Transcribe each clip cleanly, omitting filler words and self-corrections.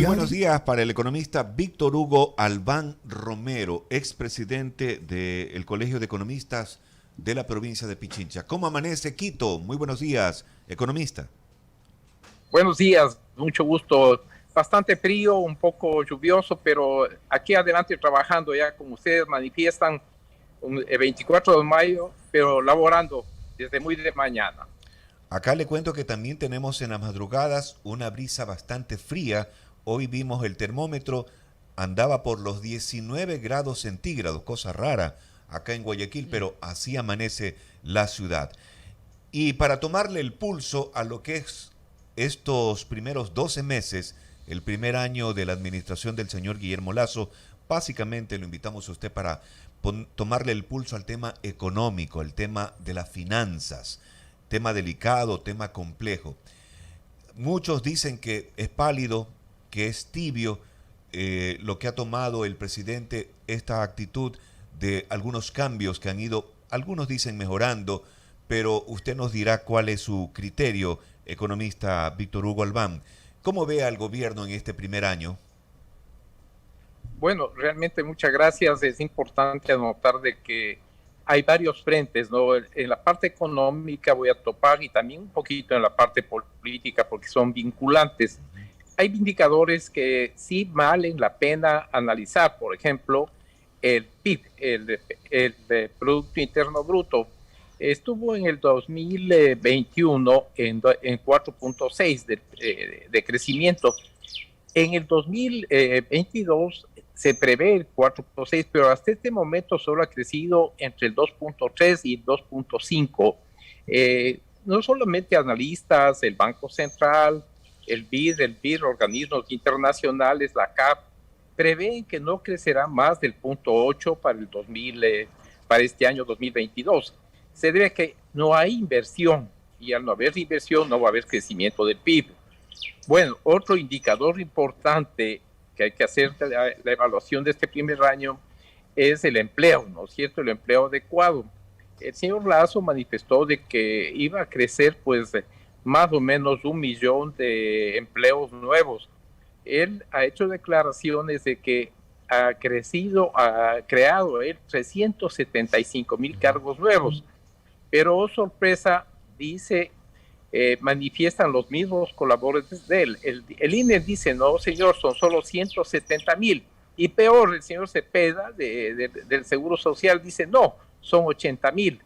Muy buenos días para el economista Víctor Hugo Albán Romero, expresidente del Colegio de Economistas de la provincia de Pichincha. ¿Cómo amanece Quito? Muy buenos días, economista. Buenos días, mucho gusto. Bastante frío, un poco lluvioso, pero aquí adelante trabajando ya, como ustedes manifiestan, el 24 de mayo, pero laborando desde muy de mañana. Acá le cuento que también tenemos en las madrugadas una brisa bastante fría. Hoy vimos el termómetro, andaba por los 19 grados centígrados, cosa rara acá en Guayaquil, pero así amanece la ciudad. Y para tomarle el pulso a lo que es estos primeros 12 meses, el primer año de la administración del señor Guillermo Lasso, básicamente lo invitamos a usted para tomarle el pulso al tema económico, el tema de las finanzas, tema delicado, tema complejo. Muchos dicen que es pálido, que es tibio lo que ha tomado el presidente, esta actitud de algunos cambios que han ido, algunos dicen mejorando, pero usted nos dirá cuál es su criterio, economista Víctor Hugo Albán. ¿Cómo ve al gobierno en este primer año? Bueno, realmente muchas gracias. Es importante anotar de que hay varios frentes, ¿no? En la parte económica voy a topar y también un poquito en la parte política porque son vinculantes. Hay indicadores que sí valen la pena analizar, por ejemplo, el PIB, el Producto Interno Bruto, estuvo en el 2021 en 4.6 de crecimiento. En el 2022 se prevé el 4.6, pero hasta este momento solo ha crecido entre el 2.3 y el 2.5. No solamente analistas, el Banco Central, el BID, organismos internacionales, la CAP, prevén que no crecerá más del 0.8 para este año 2022. Se debe a que no hay inversión y al no haber inversión no va a haber crecimiento del PIB. Bueno, otro indicador importante que hay que hacer la evaluación de este primer año es el empleo, ¿no es cierto? El empleo adecuado. El señor Lasso manifestó de que iba a crecer pues más o menos 1 millón de empleos nuevos. Él ha hecho declaraciones de que ha creado 375,000 cargos nuevos, pero oh, sorpresa, dice, manifiestan los mismos colaboradores de él. El INE dice, no señor, son solo 170,000. Y peor, el señor Cepeda del Seguro Social dice, no, son 80,000.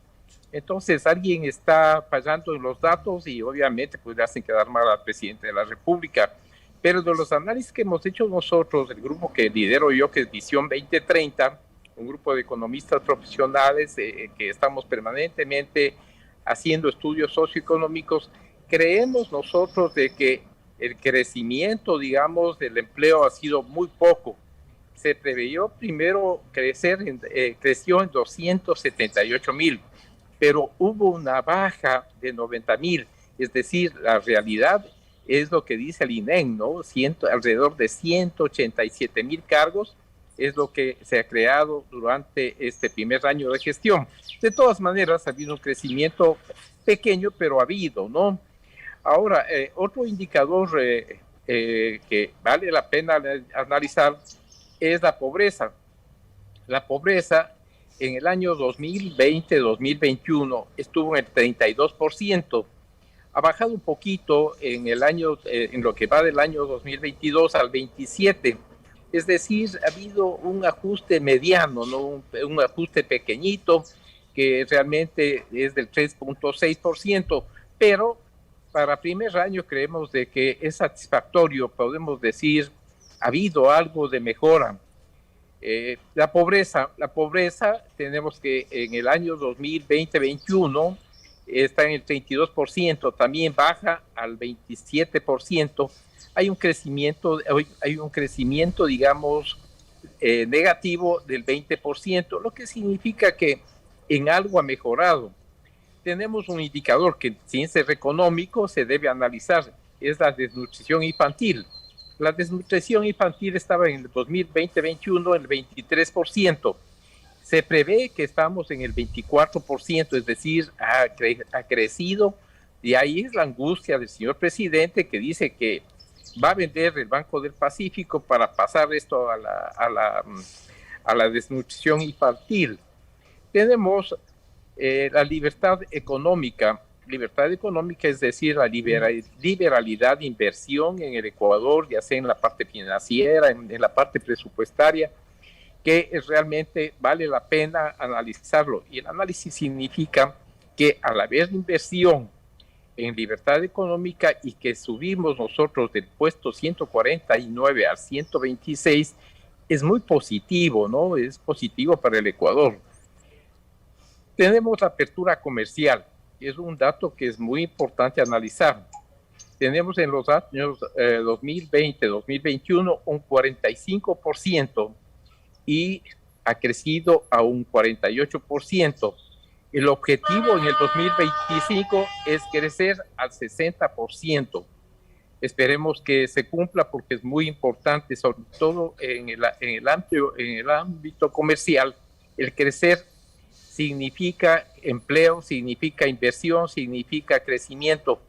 Entonces alguien está fallando en los datos y obviamente pues le hacen quedar mal al presidente de la República. Pero de los análisis que hemos hecho nosotros, el grupo que lidero yo, que es Visión 2030, un grupo de economistas profesionales que estamos permanentemente haciendo estudios socioeconómicos, creemos nosotros de que el crecimiento, digamos, del empleo ha sido muy poco. Se preveyó primero creció en 278,000, pero hubo una baja de 90,000, es decir, la realidad es lo que dice el INEM, ¿no? Alrededor de 187,000 cargos es lo que se ha creado durante este primer año de gestión. De todas maneras, ha habido un crecimiento pequeño, pero ha habido, ¿no? Ahora, otro indicador que vale la pena analizar es la pobreza. La pobreza en el año 2020-2021 estuvo en el 32%. Ha bajado un poquito en lo que va del año 2022 al 27%. Es decir, ha habido un ajuste mediano, ¿no? Un ajuste pequeñito que realmente es del 3.6%, pero para primer año creemos de que es satisfactorio, podemos decir, ha habido algo de mejora. La pobreza, tenemos que en el año 2020-21 está en el 32%, también baja al 27%. Hay un crecimiento, digamos, negativo del 20%, lo que significa que en algo ha mejorado. Tenemos un indicador que sin ser económico se debe analizar, es la desnutrición infantil. La desnutrición infantil estaba en el 2020-21 en el 23%. Se prevé que estamos en el 24%, es decir, ha crecido, y ahí es la angustia del señor presidente que dice que va a vender el Banco del Pacífico para pasar esto a la desnutrición infantil. Tenemos la libertad económica. Libertad económica es decir, la liberalidad de inversión en el Ecuador, ya sea en la parte financiera, en la parte presupuestaria, que realmente vale la pena analizarlo. Y el análisis significa que al haber inversión en libertad económica y que subimos nosotros del puesto 149 al 126, es muy positivo, ¿no? Es positivo para el Ecuador. Tenemos la apertura comercial, es un dato que es muy importante analizar. Tenemos en los años 2020-2021 un 45% y ha crecido a un 48%. El objetivo en el 2025 es crecer al 60%. Esperemos que se cumpla porque es muy importante, sobre todo en el ámbito comercial. El crecer significa empleo, significa inversión, significa crecimiento.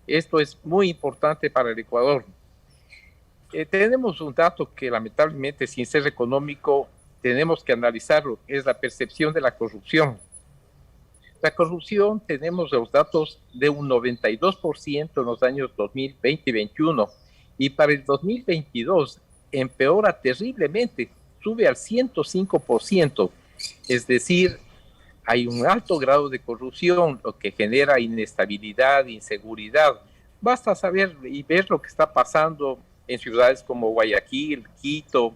Esto es muy importante para el Ecuador. Tenemos un dato que lamentablemente, sin ser económico, tenemos que analizarlo, es la percepción de la corrupción. La corrupción, tenemos los datos de un 92% en los años 2020 y 2021, y para el 2022 empeora terriblemente, sube al 105%, es decir, hay un alto grado de corrupción, lo que genera inestabilidad, inseguridad. Basta saber y ver lo que está pasando en ciudades como Guayaquil, Quito,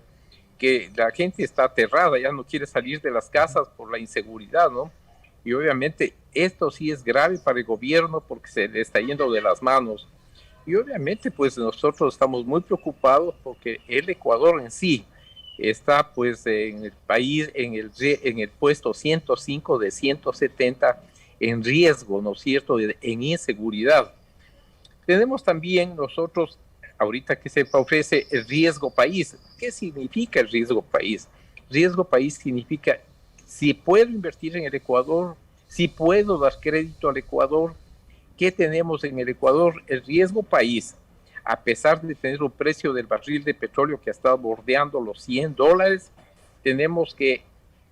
que la gente está aterrada, ya no quiere salir de las casas por la inseguridad, ¿no? Y obviamente esto sí es grave para el gobierno porque se le está yendo de las manos. Y obviamente pues nosotros estamos muy preocupados porque el Ecuador en sí está pues en el país, en el puesto 105 de 170 en riesgo, ¿no es cierto?, en inseguridad. Tenemos también nosotros, ahorita que se ofrece el riesgo país. ¿Qué significa el riesgo país? Riesgo país significa si puedo invertir en el Ecuador, si puedo dar crédito al Ecuador. ¿Qué tenemos en el Ecuador? El riesgo país, a pesar de tener un precio del barril de petróleo que ha estado bordeando los $100, tenemos que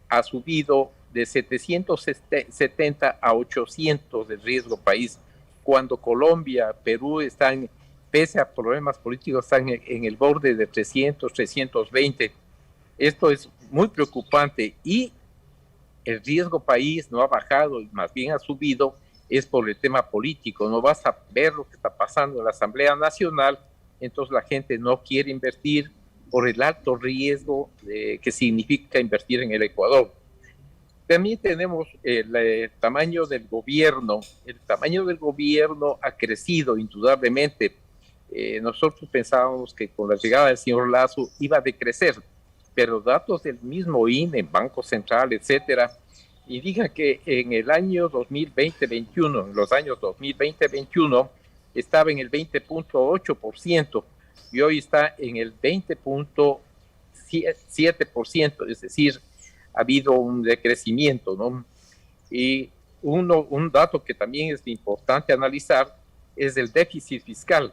ha subido de 770 a 800 del riesgo país, cuando Colombia, Perú están, pese a problemas políticos, están en el borde de 300, 320. Esto es muy preocupante y el riesgo país no ha bajado y más bien ha subido, es por el tema político. No vas a ver lo que está pasando en la Asamblea Nacional, entonces la gente no quiere invertir por el alto riesgo que significa invertir en el Ecuador. También tenemos el tamaño del gobierno. El tamaño del gobierno ha crecido indudablemente. Nosotros pensábamos que con la llegada del señor Lasso iba a decrecer, pero datos del mismo INE, Banco Central, etcétera, indican que en el año 2020-21, en los años 2020-21, estaba en el 20.8% y hoy está en el 20.7%, es decir, ha habido un decrecimiento, ¿no? Y un dato que también es importante analizar es el déficit fiscal,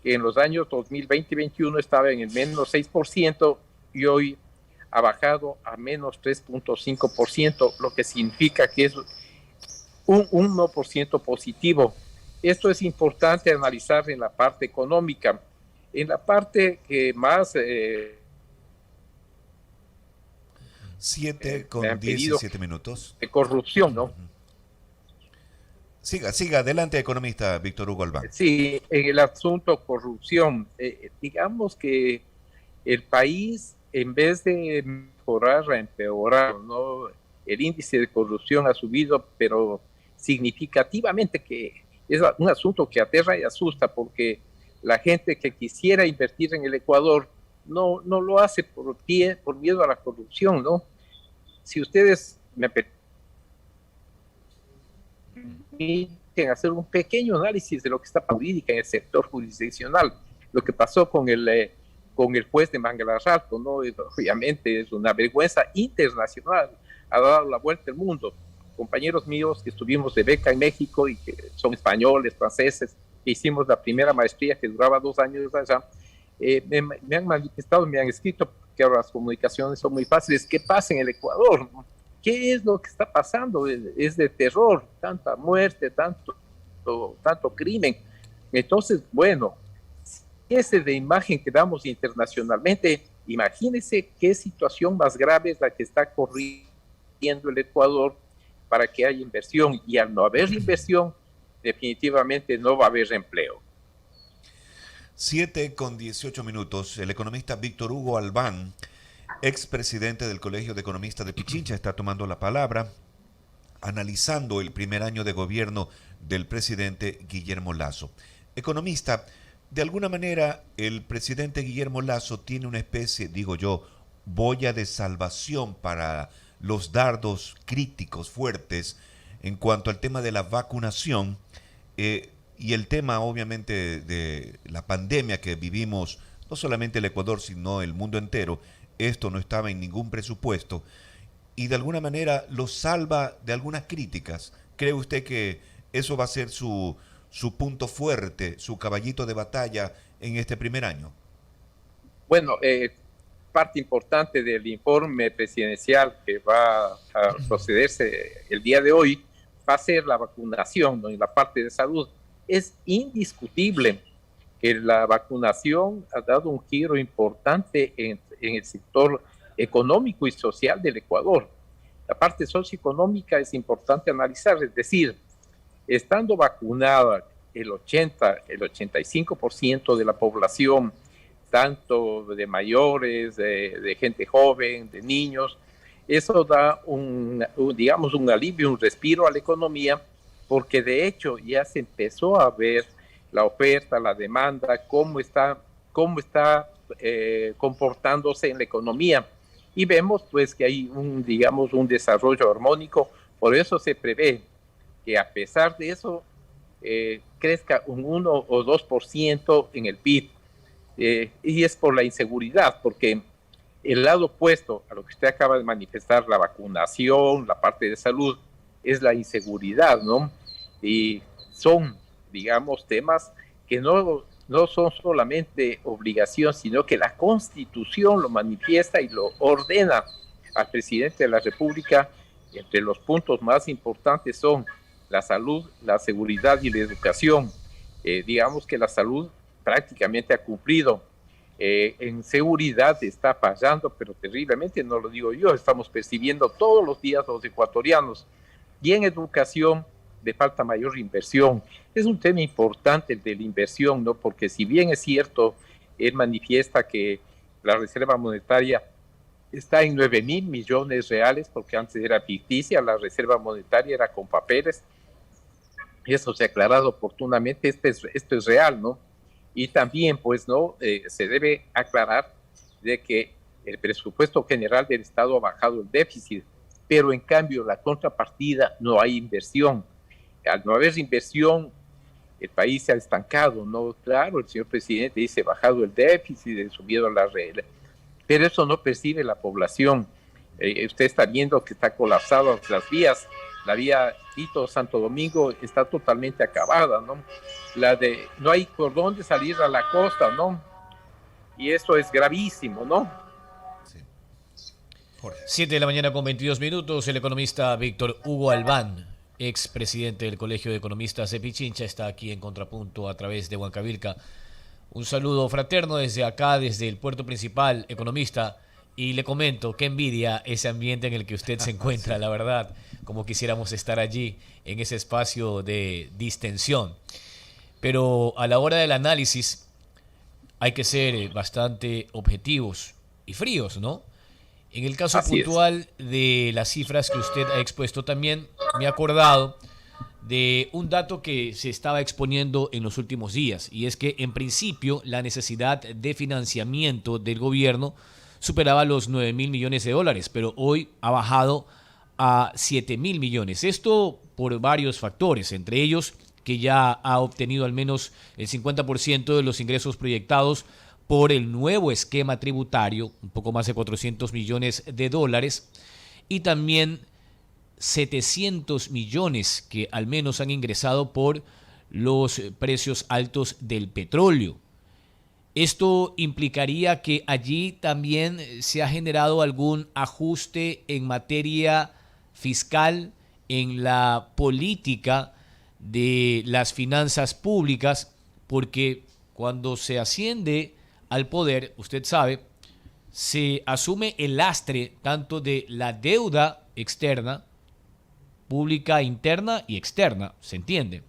que en los años 2020 y 2021 estaba en el menos 6% y hoy ha bajado a menos 3.5%, lo que significa que es un 1% positivo. Esto es importante analizar en la parte económica. En la parte que más... 7:17 minutos. De corrupción, ¿no? Siga adelante, economista Víctor Hugo Albán. Sí, en el asunto corrupción, digamos que el país, en vez de mejorar, ha empeorado, ¿no? El índice de corrupción ha subido, pero significativamente, que es un asunto que aterra y asusta, porque la gente que quisiera invertir en el Ecuador no lo hace por miedo a la corrupción, ¿no? Si ustedes me permiten hacer un pequeño análisis de lo que está jurídica en el sector jurisdiccional, lo que pasó con el juez de Manglar-Alto, ¿no? Obviamente es una vergüenza internacional, ha dado la vuelta al mundo. Compañeros míos que estuvimos de beca en México y que son españoles, franceses, hicimos la primera maestría que duraba 2 años allá, me han manifestado, me han escrito, que ahora las comunicaciones son muy fáciles, ¿qué pasa en el Ecuador? ¿Qué es lo que está pasando? Es de terror, tanta muerte, tanto crimen. Entonces, bueno, esa es la imagen que damos internacionalmente. Imagínense qué situación más grave es la que está corriendo el Ecuador para que haya inversión, y al no haber inversión, definitivamente no va a haber empleo. 7:18. El economista Víctor Hugo Albán, expresidente del Colegio de Economistas de Pichincha, está tomando la palabra, analizando el primer año de gobierno del presidente Guillermo Lasso. Economista, de alguna manera el presidente Guillermo Lasso tiene una especie, digo yo, boya de salvación para los dardos críticos fuertes en cuanto al tema de la vacunación y el tema obviamente de la pandemia que vivimos, no solamente el Ecuador, sino el mundo entero. Esto no estaba en ningún presupuesto y de alguna manera lo salva de algunas críticas. ¿Cree usted que eso va a ser su punto fuerte, su caballito de batalla en este primer año? Bueno, parte importante del informe presidencial que va a procederse el día de hoy va a ser la vacunación, ¿no? En la parte de salud. Es indiscutible que la vacunación ha dado un giro importante en el sector económico y social del Ecuador. La parte socioeconómica es importante analizar, es decir, estando vacunada el 85% de la población, tanto de mayores, de gente joven, de niños, eso da digamos, un alivio, un respiro a la economía, porque de hecho ya se empezó a ver la oferta, la demanda, cómo está comportándose en la economía. Y vemos pues que hay digamos, un desarrollo armónico. Por eso se prevé que a pesar de eso crezca un 1 o 2% en el PIB. Y es por la inseguridad, porque el lado opuesto a lo que usted acaba de manifestar, la vacunación, la parte de salud, es la inseguridad, ¿no? Y son, digamos, temas que no son solamente obligación, sino que la Constitución lo manifiesta y lo ordena al presidente de la República. Entre los puntos más importantes son la salud, la seguridad y la educación. Digamos que la salud prácticamente ha cumplido. En seguridad está fallando, pero terriblemente, no lo digo yo, estamos percibiendo todos los días los ecuatorianos. Y en educación le falta mayor inversión. Es un tema importante el de la inversión, ¿no? Porque si bien es cierto, él manifiesta que la Reserva Monetaria está en 9.000 millones reales, porque antes era ficticia, la Reserva Monetaria era con papeles. Eso se ha aclarado oportunamente, esto es real, ¿no? Y también, pues, ¿no? Se debe aclarar de que el presupuesto general del Estado ha bajado el déficit, pero en cambio la contrapartida no hay inversión. Al no haber inversión, el país se ha estancado, ¿no? Claro, el señor presidente dice bajado el déficit, subido la regla, pero eso no percibe la población. Usted está viendo que está colapsado las vías. La vía Quito-Santo Domingo está totalmente acabada, ¿no? No hay por dónde salir a la costa, ¿no? Y eso es gravísimo, ¿no? Sí. 7:22 a.m, el economista Víctor Hugo Albán, expresidente del Colegio de Economistas de Pichincha, está aquí en Contrapunto a través de Huancavilca. Un saludo fraterno desde acá, desde el puerto principal, economista. Y le comento, qué envidia ese ambiente en el que usted se encuentra, la verdad, como quisiéramos estar allí, en ese espacio de distensión. Pero a la hora del análisis hay que ser bastante objetivos y fríos, ¿no? En el caso puntual de las cifras que usted ha expuesto también, me he acordado de un dato que se estaba exponiendo en los últimos días, y es que en principio la necesidad de financiamiento del gobierno superaba los 9.000 millones de dólares, pero hoy ha bajado a 7.000 millones. Esto por varios factores, entre ellos que ya ha obtenido al menos el 50% de los ingresos proyectados por el nuevo esquema tributario, un poco más de 400 millones de dólares, y también 700 millones que al menos han ingresado por los precios altos del petróleo. Esto implicaría que allí también se ha generado algún ajuste en materia fiscal, en la política de las finanzas públicas, porque cuando se asciende al poder, usted sabe, se asume el lastre tanto de la deuda externa, pública interna y externa, ¿se entiende?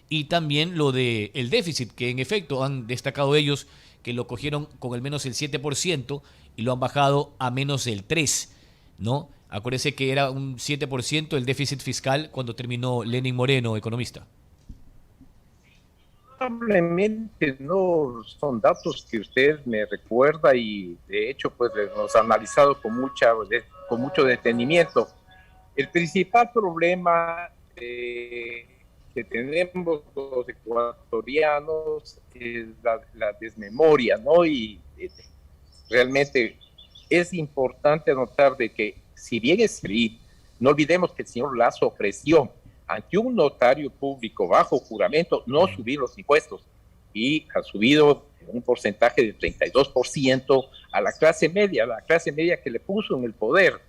Y también lo del déficit, que en efecto han destacado ellos que lo cogieron con al menos el 7% y lo han bajado a menos del 3%, ¿no? Acuérdese que era un 7% el déficit fiscal cuando terminó Lenín Moreno, economista. Probablemente no son datos que usted me recuerda y de hecho pues los ha analizado con mucho detenimiento. El principal problema que tenemos los ecuatorianos es la desmemoria, ¿no? Y realmente es importante anotar de que si bien es así, no olvidemos que el señor Lazo ofreció ante un notario público bajo juramento no subir los impuestos y ha subido un porcentaje del 32% a la clase media que le puso en el poder.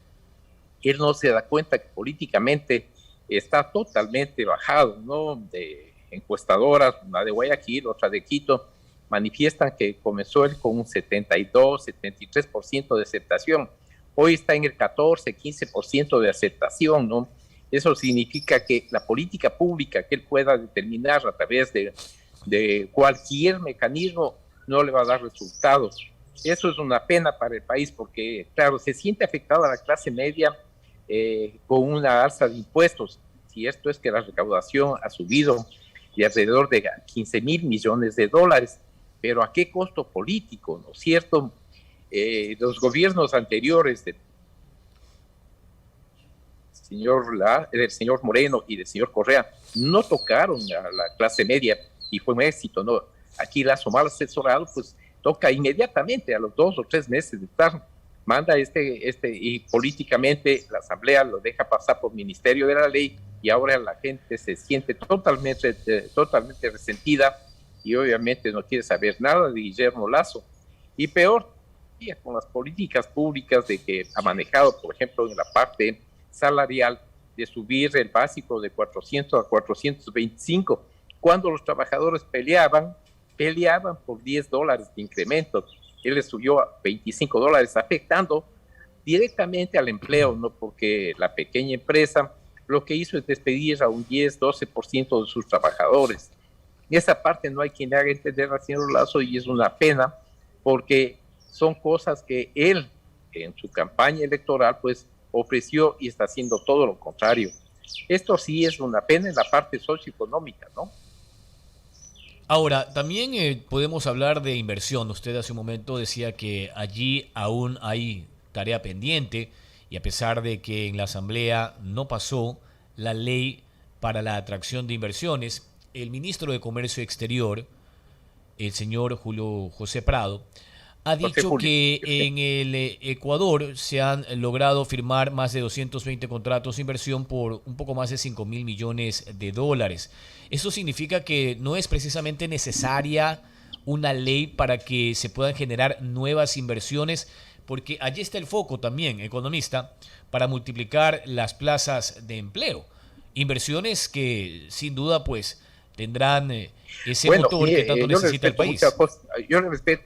Él no se da cuenta que políticamente está totalmente bajado, ¿no? De encuestadoras, una de Guayaquil, otra de Quito, manifiestan que comenzó él con un 72, 73% de aceptación. Hoy está en el 14, 15% de aceptación, ¿no? Eso significa que la política pública que él pueda determinar a través de cualquier mecanismo no le va a dar resultados. Eso es una pena para el país porque, claro, se siente afectada la clase media con una alza de impuestos. Si esto es que la recaudación ha subido de alrededor de 15 mil millones de dólares, pero ¿a qué costo político? ¿No es cierto? Los gobiernos anteriores del señor Moreno y del señor Correa no tocaron a la clase media y fue un éxito, ¿no? Aquí Lazo, mal asesorado, pues toca inmediatamente a los 2 o 3 meses de estar, manda y políticamente la asamblea lo deja pasar por Ministerio de la Ley y ahora la gente se siente totalmente resentida y obviamente no quiere saber nada de Guillermo Lazo. Y peor, con las políticas públicas de que ha manejado, por ejemplo, en la parte salarial, de subir el básico de 400 a 425, cuando los trabajadores peleaban por $10 de incremento. Él le subió a $25, afectando directamente al empleo, ¿no? Porque la pequeña empresa lo que hizo es despedir a un 10-12% de sus trabajadores. Y esa parte no hay quien le haga entender al señor Lazo y es una pena porque son cosas que él en su campaña electoral pues ofreció y está haciendo todo lo contrario. Esto sí es una pena en la parte socioeconómica, ¿no? Ahora, también podemos hablar de inversión. Usted hace un momento decía que allí aún hay tarea pendiente y a pesar de que en la Asamblea no pasó la ley para la atracción de inversiones, el ministro de Comercio Exterior, el señor Julio José Prado, ha dicho que en el Ecuador se han logrado firmar más de 220 contratos de inversión por un poco más de 5 mil millones de dólares. Eso significa que no es precisamente necesaria una ley para que se puedan generar nuevas inversiones, porque allí está el foco también, economista, para multiplicar las plazas de empleo. Inversiones que sin duda pues tendrán ese motor que tanto necesita el país. Yo le respeto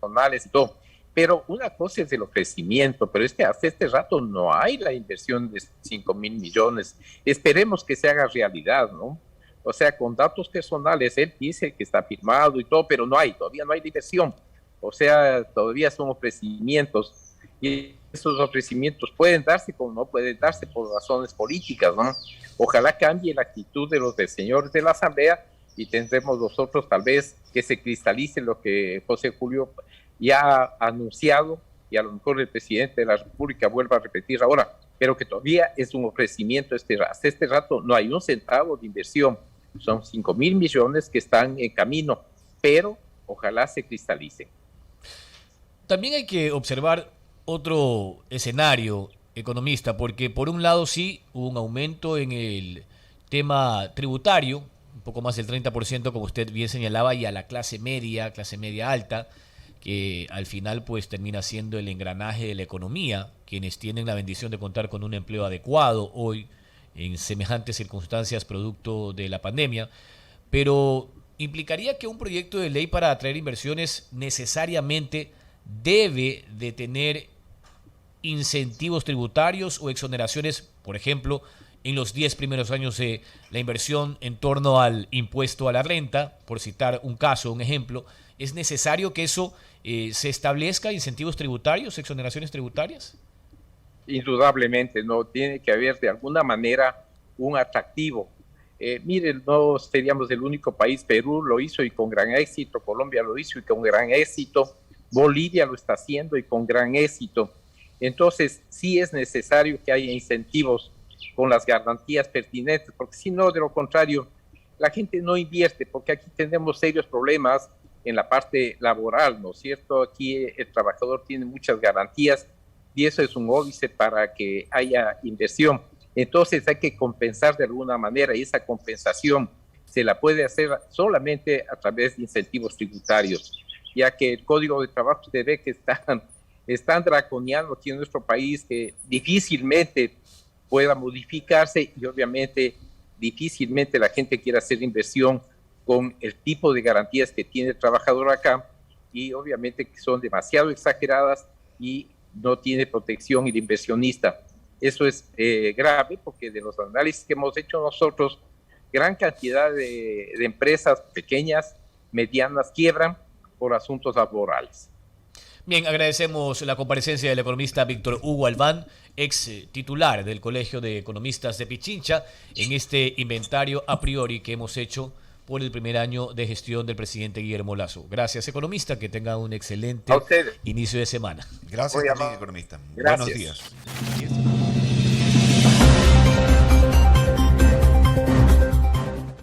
y todo, pero una cosa es el ofrecimiento, pero es que hasta este rato no hay la inversión de 5 mil millones. Esperemos que se haga realidad, ¿no? O sea, con datos personales, él dice que está firmado y todo, pero todavía no hay la inversión. O sea, todavía son ofrecimientos y esos ofrecimientos pueden darse como no pueden darse por razones políticas, ¿no? Ojalá cambie la actitud de los señores de la Asamblea y tendremos nosotros tal vez que se cristalice lo que José Julio ya ha anunciado y a lo mejor el presidente de la República vuelva a repetir ahora, pero que todavía es un ofrecimiento. Hasta este rato no hay un centavo de inversión, son 5 mil millones que están en camino, pero ojalá se cristalice. También hay que observar otro escenario economista, porque por un lado sí hubo un aumento en el tema tributario, un poco más del 30%, como usted bien señalaba, y a la clase media alta, que al final pues termina siendo el engranaje de la economía, quienes tienen la bendición de contar con un empleo adecuado hoy en semejantes circunstancias producto de la pandemia, pero implicaría que un proyecto de ley para atraer inversiones necesariamente debe de tener incentivos tributarios o exoneraciones, por ejemplo, en los 10 primeros años de la inversión en torno al impuesto a la renta, por citar un caso, un ejemplo. ¿Es necesario que eso se establezca, incentivos tributarios, exoneraciones tributarias? Indudablemente, no tiene que haber de alguna manera un atractivo. Miren, no seríamos el único país. Perú lo hizo y con gran éxito, Colombia lo hizo y con gran éxito, Bolivia lo está haciendo y con gran éxito. Entonces, sí es necesario que haya incentivos con las garantías pertinentes, porque si no, de lo contrario, la gente no invierte, porque aquí tenemos serios problemas en la parte laboral, ¿no es cierto? Aquí el trabajador tiene muchas garantías y eso es un óbice para que haya inversión. Entonces hay que compensar de alguna manera y esa compensación se la puede hacer solamente a través de incentivos tributarios, ya que el Código de Trabajo usted ve que están draconiano aquí en nuestro país, que difícilmente pueda modificarse y obviamente difícilmente la gente quiera hacer inversión con el tipo de garantías que tiene el trabajador acá y obviamente que son demasiado exageradas y no tiene protección el inversionista. Eso es grave porque de los análisis que hemos hecho nosotros, gran cantidad de empresas pequeñas, medianas, quiebran por asuntos laborales. Bien, agradecemos la comparecencia del economista Víctor Hugo Albán, ex titular del Colegio de Economistas de Pichincha, en este inventario a priori que hemos hecho por el primer año de gestión del presidente Guillermo Lasso. Gracias, economista, que tenga un excelente inicio de semana. Gracias también, economista. Gracias. Buenos días.